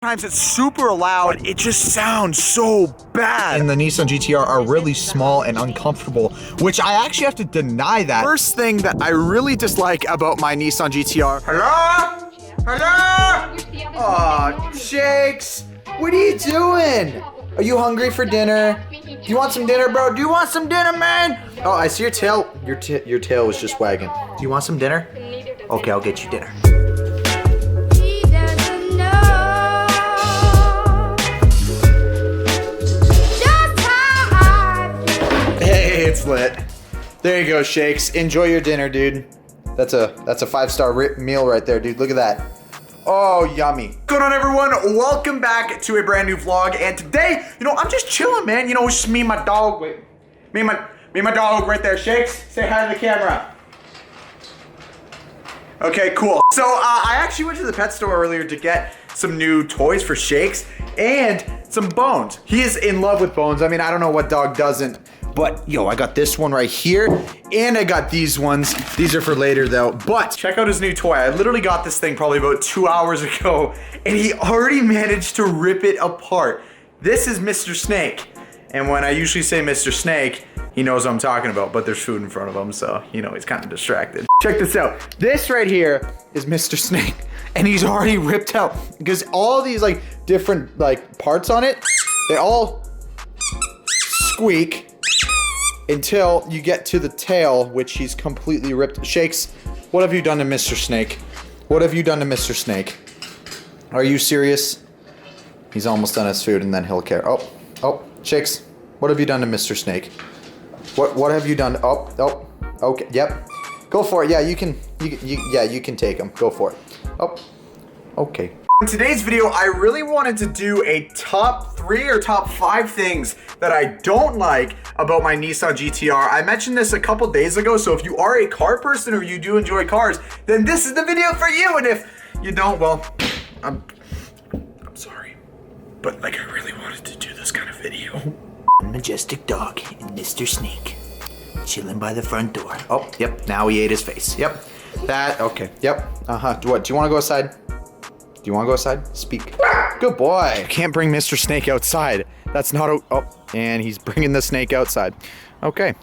Sometimes it's super loud, it just sounds so bad. And the Nissan GTR are really small and uncomfortable, which I actually have to deny that. First thing that I really dislike about my Nissan GTR. Hello? Hello? Aw, Shakes, what are you doing? Are you hungry for dinner? Do you want some dinner, bro? Do you want some dinner, man? Oh, I see your tail. Your tail was just wagging. Do you want some dinner? Okay, I'll get you dinner. It's lit. There you go, Shakes. Enjoy your dinner, dude. That's a 5-star meal right there, dude. Look at that. Oh, yummy. What's going on, everyone? Welcome back to a brand new vlog. And today, I'm just chilling, man. It's just me and my dog. Wait, me and my dog right there. Shakes, say hi to the camera. Okay, cool. So I actually went to the pet store earlier to get some new toys for Shakes and some Bones. He is in love with Bones. I mean, I don't know what dog doesn't. But, I got this one right here, and I got these ones. These are for later, though. But check out his new toy. I literally got this thing probably about 2 hours ago, and he already managed to rip it apart. This is Mr. Snake. And when I usually say Mr. Snake, he knows what I'm talking about, but there's food in front of him, so, he's kind of distracted. Check this out. This right here is Mr. Snake, and he's already ripped out, because all these, different, parts on it, they all squeak until you get to the tail, which he's completely ripped. Shakes, what have you done to Mr. Snake? What have you done to Mr. Snake? Are you serious? He's almost done his food and then he'll care. Oh, Shakes, what have you done to Mr. Snake? What have you done? Oh, okay, yep. Go for it. Yeah, you can take him. Go for it. Oh, okay. In today's video, I really wanted to do a top 3 or top 5 things that I don't like about my Nissan GTR. I mentioned this a couple days ago, so if you are a car person or you do enjoy cars, then this is the video for you. And if you don't, well, I'm sorry. But I really wanted to do this kind of video. Majestic dog and Mr. Snake chilling by the front door. Oh, yep, now he ate his face. Yep, okay, yep, What, do you want to go outside? Do you want to go outside? Speak. Good boy. You can't bring Mr. Snake outside. That's not and he's bringing the snake outside. Okay.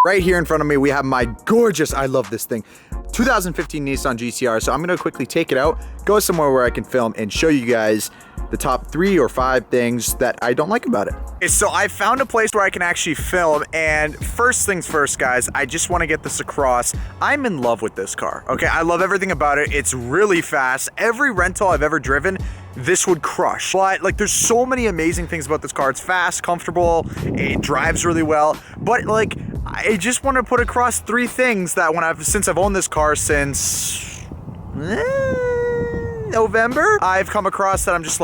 Right here in front of me, we have my gorgeous, I love this thing, 2015 Nissan GTR. So I'm going to quickly take it out, go somewhere where I can film and show you guys the top 3 or 5 things that I don't like about it. Okay, so I found a place where I can actually film, and first things first, guys, I just want to get this across. I'm in love with this car, okay? I love everything about it. It's really fast. Every rental I've ever driven, this would crush. But there's so many amazing things about this car. It's fast, comfortable, it drives really well. But I just want to put across 3 things that since I've owned this car since November, I've come across that I'm just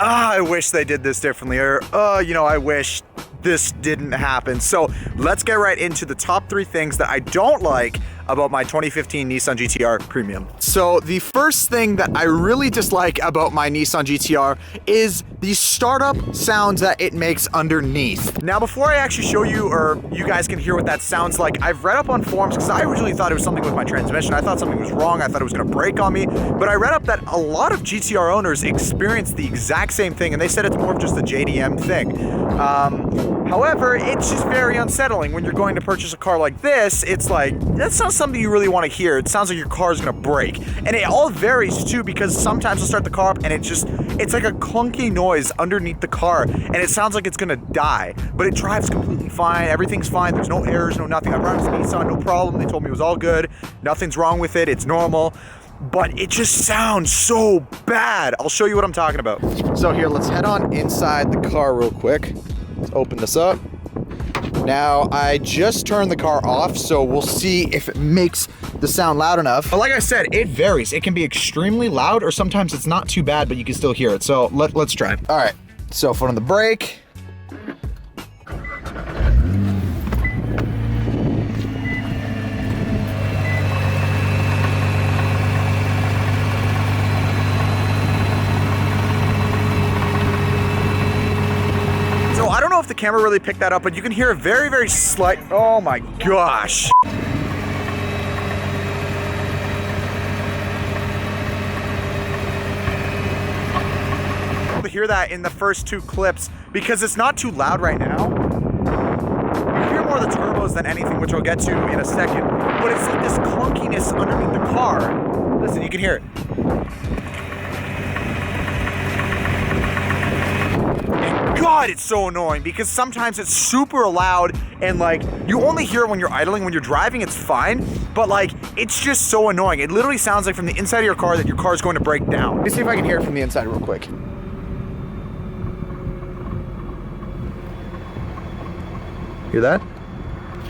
I wish they did this differently, or I wish this didn't happen. So let's get right into the top 3 things that I don't like about my 2015 Nissan GTR Premium. So the first thing that I really dislike about my Nissan GTR is the startup sounds that it makes underneath. Now, before I actually show you, or you guys can hear what that sounds like, I've read up on forums because I originally thought it was something with my transmission. I thought something was wrong. I thought it was gonna break on me. But I read up that a lot of GTR owners experience the exact same thing, and they said it's more of just a JDM thing. However, it's just very unsettling when you're going to purchase a car like this. It's that's not something you really want to hear. It sounds like your car is gonna break. And it all varies too, because sometimes I'll start the car up and it's like a clunky noise underneath the car, and it sounds like it's gonna die. But it drives completely fine, everything's fine, there's no errors, no nothing. I brought it to Nissan, no problem. They told me it was all good, nothing's wrong with it, it's normal. But it just sounds so bad. I'll show you what I'm talking about. So here, let's head on inside the car real quick. Let's open this up. Now, I just turned the car off, so we'll see if it makes the sound loud enough. But like I said, it varies. It can be extremely loud, or sometimes it's not too bad, but you can still hear it. So let's try. All right, so foot on the brake. I don't know if the camera really picked that up, but you can hear a very, very slight, oh my gosh. hear that in the first 2 clips because it's not too loud right now. You hear more of the turbos than anything, which I'll get to in a second, but it's like this clunkiness underneath the car. Listen, you can hear it. God, it's so annoying because sometimes it's super loud and like you only hear it when you're idling. When you're driving, it's fine, but like it's just so annoying. It literally sounds like from the inside of your car that your car is going to break down. Let me see if I can hear it from the inside real quick. Hear that?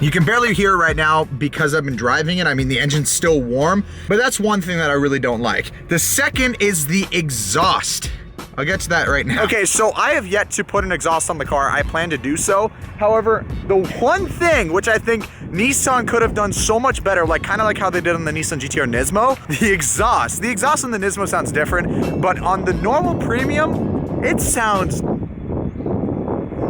You can barely hear it right now because I've been driving it. I mean, the engine's still warm, but that's one thing that I really don't like. The second is the exhaust. I'll get to that right now. Okay, so I have yet to put an exhaust on the car. I plan to do so. However, the one thing which I think Nissan could have done so much better, like kind of like how they did on the Nissan Gtr Nismo, the exhaust. The exhaust on the Nismo sounds different, but on the normal premium, it sounds,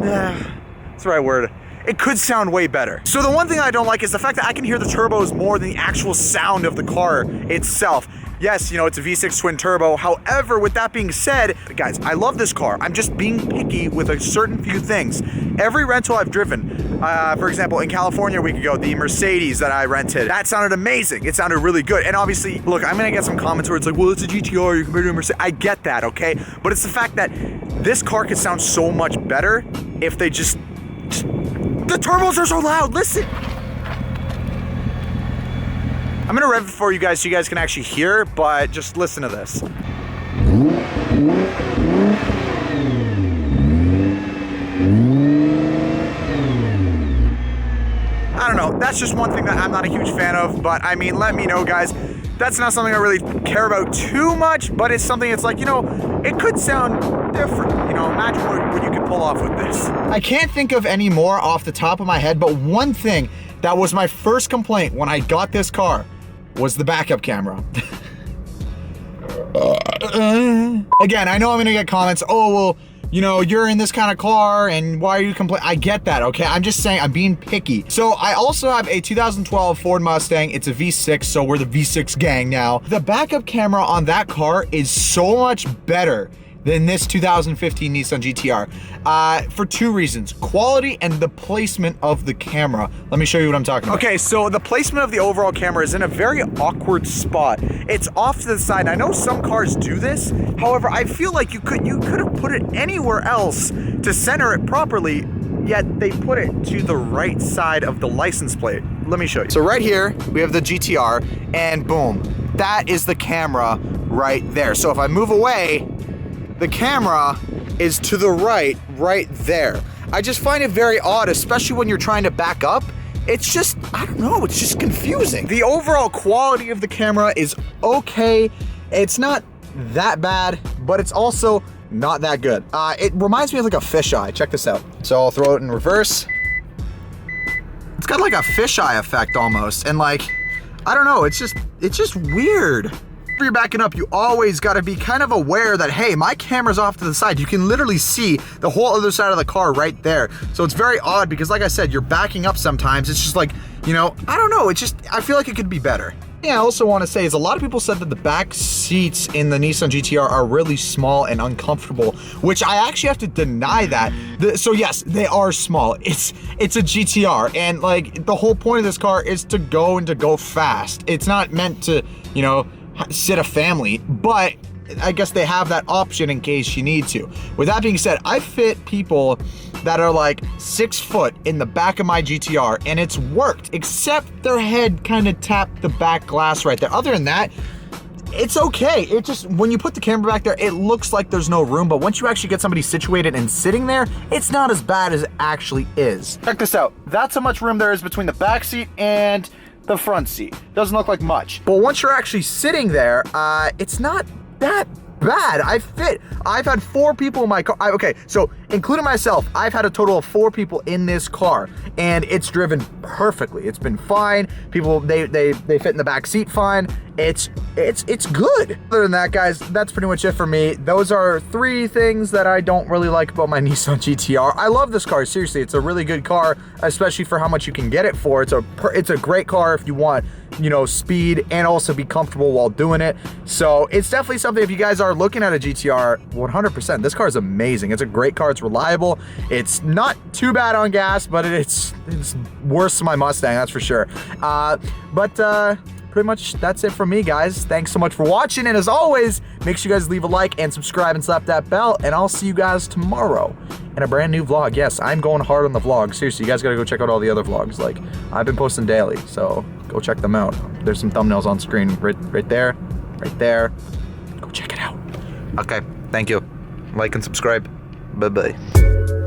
that's the right word. It could sound way better. So the one thing I don't like is the fact that I can hear the turbos more than the actual sound of the car itself. Yes, you know, it's a V6 twin turbo. However, with that being said, guys, I love this car. I'm just being picky with a certain few things. Every rental I've driven, for example, in California a week ago, the Mercedes that I rented, that sounded amazing. It sounded really good. And obviously, look, I'm gonna get some comments where it's like, well, it's a GTR, you compared to a Mercedes. I get that, okay? But it's the fact that this car could sound so much better if they just the turbos are so loud, listen. I'm gonna rev it for you guys so you guys can actually hear, but just listen to this. I don't know, that's just one thing that I'm not a huge fan of, but I mean, let me know, guys. That's not something I really care about too much, but it's something that's like, you know, it could sound different. You know, imagine what you could pull off with this. I can't think of any more off the top of my head, but one thing that was my first complaint when I got this car was the backup camera. Again, I know I'm gonna get comments, oh, well, you know, you're in this kind of car and why are you complaining? I get that, okay? I'm just saying I'm being picky. So I also have a 2012 Ford Mustang. It's a V6, so we're the V6 gang now. The backup camera on that car is so much better than this 2015 Nissan GTR for 2 reasons: quality and the placement of the camera. Let me show you what I'm talking about. Okay, so the placement of the overall camera is in a very awkward spot. It's off to the side. I know some cars do this. However, I feel like you could have put it anywhere else to center it properly, yet they put it to the right side of the license plate. Let me show you. So right here, we have the GTR, and boom, that is the camera right there. So if I move away, the camera is to the right there. I just find it very odd, especially when you're trying to back up. It's just, I don't know, it's just confusing. The overall quality of the camera is okay. It's not that bad, but it's also not that good. It reminds me of like a fisheye. Check this out. So I'll throw it in reverse. It's got like a fisheye effect almost, and like, I don't know, it's just weird. If you're backing up, you always got to be kind of aware that, hey, my camera's off to the side. You can literally see the whole other side of the car right there. So it's very odd because, like I said, you're backing up sometimes. It's just like, you know, I don't know. It's just, I feel like it could be better. Yeah, I also want to say is a lot of people said that the back seats in the Nissan GTR are really small and uncomfortable, which I actually have to deny that. So yes, they are small. It's a GTR, and like the whole point of this car is to go fast. It's not meant to, you know, sit a family, but I guess they have that option in case you need to. With that being said, I fit people that are like 6 foot in the back of my GTR, and it's worked, except their head kind of tapped the back glass right there. Other than that, it's okay. It just, when you put the camera back there, it looks like there's no room, but once you actually get somebody situated and sitting there, it's not as bad as it actually is. Check this out. That's how much room there is between the back seat and the front seat. Doesn't look like much. But once you're actually sitting there, it's not that bad. I've had 4 people in my car. Okay, so including myself, I've had a total of 4 people in this car, and it's driven perfectly. It's been fine. People, they fit in the back seat fine. It's good. Other than that, guys, that's pretty much it for me. Those are 3 things that I don't really like about my Nissan GTR. I love this car, seriously. It's a really good car, especially for how much you can get it for. It's a great car if you want, you know, speed and also be comfortable while doing it. So it's definitely something, if you guys are looking at a GTR, 100%, this car is amazing. It's a great car. It's reliable. It's not too bad on gas, but it's worse than my Mustang, that's for sure. Pretty much that's it from me, guys. Thanks so much for watching, and as always, make sure you guys leave a like and subscribe and slap that bell, and I'll see you guys tomorrow in a brand new vlog. Yes, I'm going hard on the vlog. Seriously, you guys gotta go check out all the other vlogs. Like, I've been posting daily, so go check them out. There's some thumbnails on screen right there. Go check it out. Okay, thank you. Like and subscribe. Bye-bye.